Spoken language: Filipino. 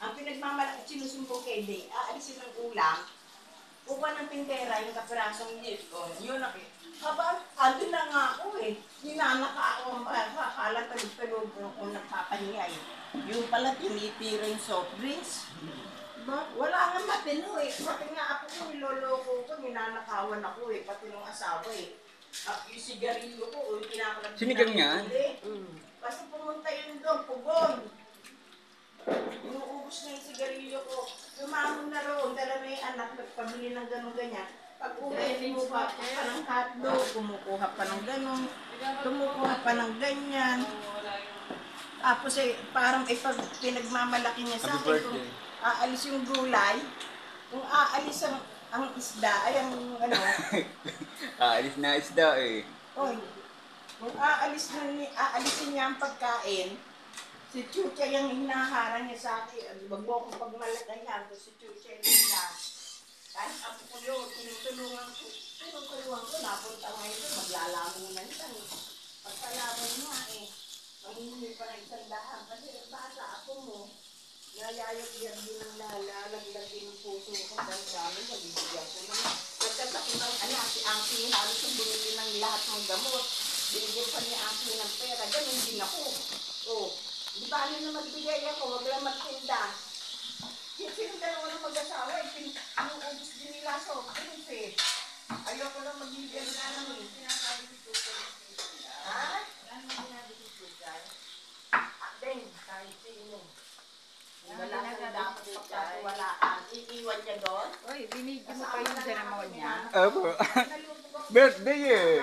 Ang pinagmamalaki, sinusumbong kay Day, aalisin ng ulam, kukuha ng pintera, yung kapirasong yun, yun ako. Aba, andun na nga ako eh. Ninanaka ako ang akala talog-talog kung nagpapahinga eh. Yung pala, tinitira yung soft drinks. Ba, wala nga matino eh. Pati nga ako ko, niloloko ko, ninanakawan ako eh. Pati nung asawa eh. Yung sigarilyo ko, kinakalag. Sinigang niya? Basta pumunta yun doon, pugon. Inuubos na yung sigarilyo ko. Lumamon na roon, dala na yung anak, nagpabili ng gano'n ganyan. Pag uwi, kumukuha pa ng hotdog, kumukuha pa ng gano'n, kumukuha pa ng ganyan. Tapos eh, parang pag pinagmamalaki niya sa akin, kung aalis yung gulay, kung aalis ang isda, ay ang ano. Aalis na isda eh. Oy, kung aalisin niya ang pagkain, si Chucha yung hinaharang niya sa akin. Wag mo akong pagmalatayan, si Chucha yung hinaharang. Kahit ako ko yun, tinutulungan ko. Tinutulungan ko, napunta ngayon ko, maglalamunan ka. Pagkalaman nga eh, manghihingi pa ng isang dahan. Kasi bata ako mo, nayayag-yag din ang lalaglag din yung puso ko. Dahil dami, mabibigyan ko naman. Pagkatapos ng anak, si Auntie halos ang bumili ng lahat ng gamot. Binigyan pa ni Auntie ng pera. Ganun din ako. Oh, di ba ano na magbigay ako, wag lang magtinda. Sino dalawa ng mag-asawa, inuubos din nila sa office eh. Ayoko lang magbigay na naman. Sinasabi ko Chucha. Ha? Ano sinabi ko Chucha? Then, kahit sino. Wala na dapat pagkatuwalaan. Iiwan niya doon. Uy, binigyan mo pa yung Jeramon niya. Opo. Birthday eh.